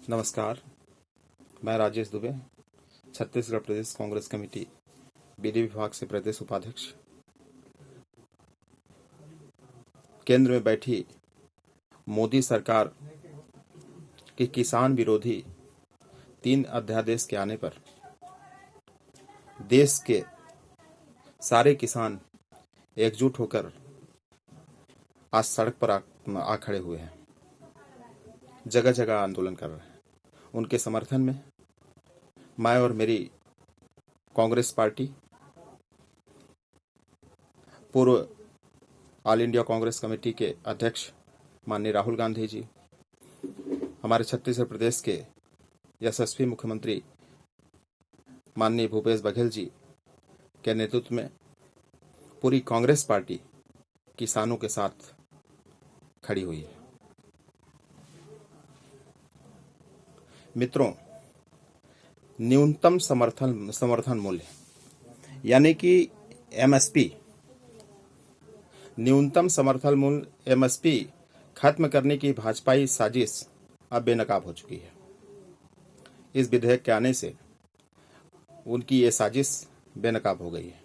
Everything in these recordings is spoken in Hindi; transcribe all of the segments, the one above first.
नमस्कार, मैं राजेश दुबे, छत्तीसगढ़ प्रदेश कांग्रेस कमेटी विधि विभाग से प्रदेश उपाध्यक्ष। केंद्र में बैठी मोदी सरकार के किसान विरोधी 3 अध्यादेश के आने पर देश के सारे किसान एकजुट होकर आज सड़क पर आ खड़े हुए हैं, जगह जगह आंदोलन कर रहे हैं। उनके समर्थन में मैं और मेरी कांग्रेस पार्टी, पूर्व ऑल इंडिया कांग्रेस कमेटी के अध्यक्ष माननीय राहुल गांधी जी, हमारे छत्तीसगढ़ प्रदेश के यशस्वी मुख्यमंत्री माननीय भूपेश बघेल जी के नेतृत्व में पूरी कांग्रेस पार्टी किसानों के साथ खड़ी हुई है। मित्रों, न्यूनतम समर्थन मूल्य यानी कि एमएसपी, न्यूनतम समर्थन मूल्य एमएसपी खत्म करने की भाजपाई साजिश अब बेनकाब हो चुकी है। इस विधेयक के आने से उनकी ये साजिश बेनकाब हो गई है।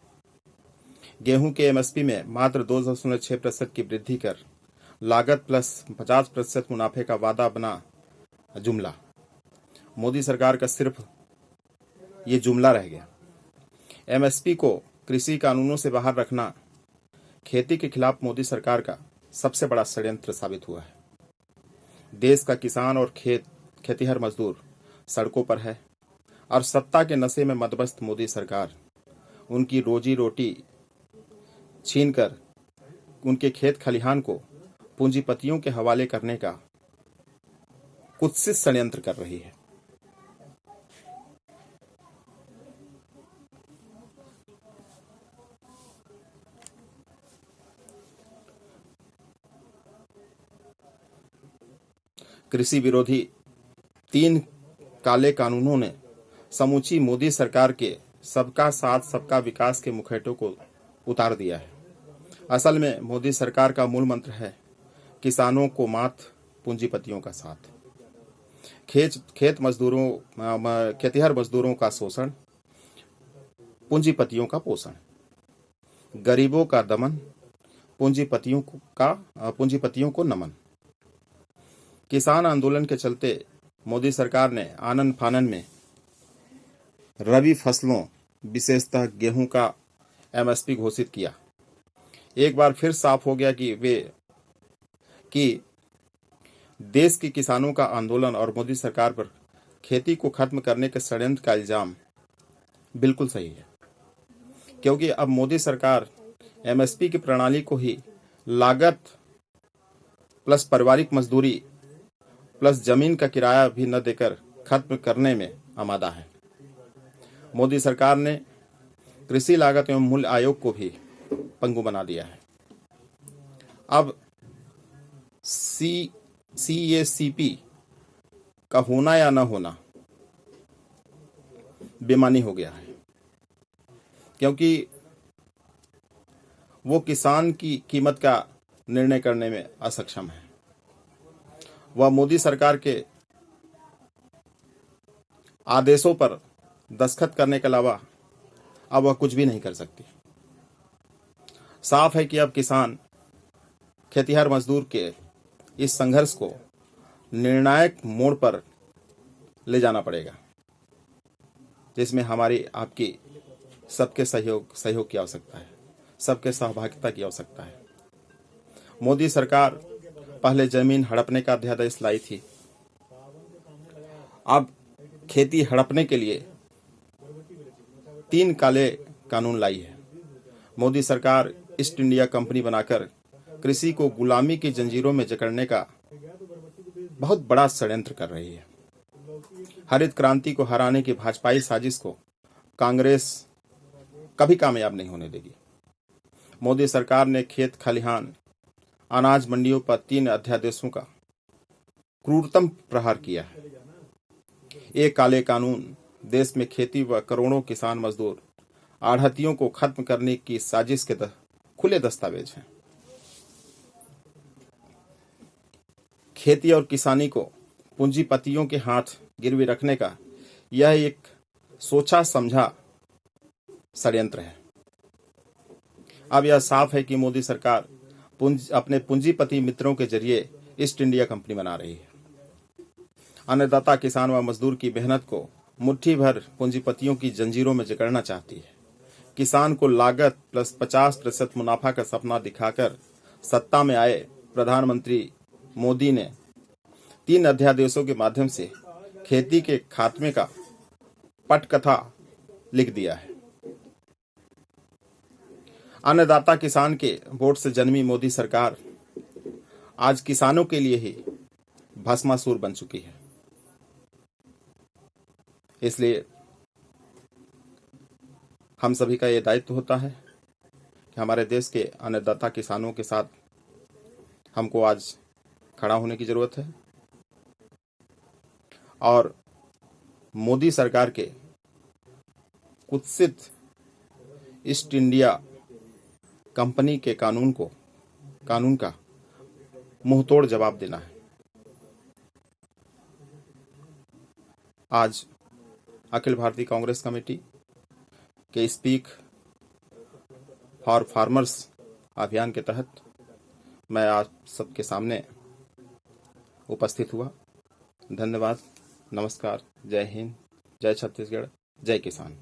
गेहूं के एमएसपी में मात्र 2.6% की वृद्धि कर लागत प्लस 50% मुनाफे का वादा बना जुमला। मोदी सरकार का सिर्फ ये जुमला रह गया। एमएसपी को कृषि कानूनों से बाहर रखना खेती के खिलाफ मोदी सरकार का सबसे बड़ा षड्यंत्र साबित हुआ है। देश का किसान और खेतीहर मजदूर सड़कों पर है और सत्ता के नशे में मदमस्त मोदी सरकार उनकी रोजी रोटी छीनकर उनके खेत खलिहान को पूंजीपतियों के हवाले करने का कुत्सित षड्यंत्र कर रही है। कृषि विरोधी 3 काले कानूनों ने समूची मोदी सरकार के सबका साथ सबका विकास के मुखौटे को उतार दिया है। असल में मोदी सरकार का मूल मंत्र है किसानों को मात, पूंजीपतियों का साथ। खेतीहर मजदूरों का शोषण, पूंजीपतियों का पोषण, गरीबों का दमन, पूंजीपतियों को नमन। किसान आंदोलन के चलते मोदी सरकार ने आनन फानन में रबी फसलों विशेषतः गेहूं का एमएसपी घोषित किया। एक बार फिर साफ हो गया कि देश के किसानों का आंदोलन और मोदी सरकार पर खेती को खत्म करने के षड्यंत्र का इल्जाम बिल्कुल सही है, क्योंकि अब मोदी सरकार एमएसपी की प्रणाली को ही लागत प्लस पारिवारिक मजदूरी प्लस जमीन का किराया भी न देकर खत्म करने में आमादा है। मोदी सरकार ने कृषि लागत एवं मूल्य आयोग को भी पंगु बना दिया है। अब सीएसीपी का होना या न होना बेमानी हो गया है, क्योंकि वो किसान की कीमत का निर्णय करने में असक्षम है। वह मोदी सरकार के आदेशों पर दस्तखत करने के अलावा अब वह कुछ भी नहीं कर सकती। साफ है कि अब किसान खेतीहर मजदूर के इस संघर्ष को निर्णायक मोड़ पर ले जाना पड़ेगा, जिसमें हमारी आपकी सबके सहयोग की आवश्यकता है, सबके सहभागिता की आवश्यकता है। मोदी सरकार पहले जमीन हड़पने का अध्यादेश लाई थी, अब खेती हड़पने के लिए 3 काले कानून लाई है। मोदी सरकार ईस्ट इंडिया कंपनी बनाकर कृषि को गुलामी की जंजीरों में जकड़ने का बहुत बड़ा षड्यंत्र कर रही है। हरित क्रांति को हराने की भाजपाई साजिश को कांग्रेस कभी कामयाब नहीं होने देगी। मोदी सरकार ने खेत खलिहान, अनाज मंडियों पर 3 अध्यादेशों का क्रूरतम प्रहार किया है। ये काले कानून देश में खेती व करोड़ों किसान मजदूर आढ़तियों को खत्म करने की साजिश के खुले दस्तावेज हैं। खेती और किसानी को पूंजीपतियों के हाथ गिरवी रखने का यह एक सोचा समझा षड्यंत्र है। अब यह साफ है कि मोदी सरकार अपने पूंजीपति मित्रों के जरिए ईस्ट इंडिया कंपनी बना रही है। अन्नदाता, किसान व मजदूर की मेहनत को मुट्ठी भर पूंजीपतियों की जंजीरों में जकड़ना चाहती है। किसान को लागत प्लस 50% मुनाफा का सपना दिखाकर सत्ता में आए प्रधानमंत्री मोदी ने 3 अध्यादेशों के माध्यम से खेती के खात्मे का पटकथा लिख दिया है। अन्नदाता किसान के वोट से जन्मी मोदी सरकार आज किसानों के लिए ही भस्मासुर बन चुकी है। इसलिए हम सभी का यह दायित्व होता है कि हमारे देश के अन्नदाता किसानों के साथ हमको आज खड़ा होने की जरूरत है और मोदी सरकार के कुत्सित ईस्ट इंडिया कंपनी के कानून का मुंहतोड़ जवाब देना है। आज अखिल भारतीय कांग्रेस कमेटी के स्पीक फॉर फार्मर्स अभियान के तहत मैं आप सबके सामने उपस्थित हुआ। धन्यवाद, नमस्कार, जय हिंद, जय छत्तीसगढ़, जय किसान।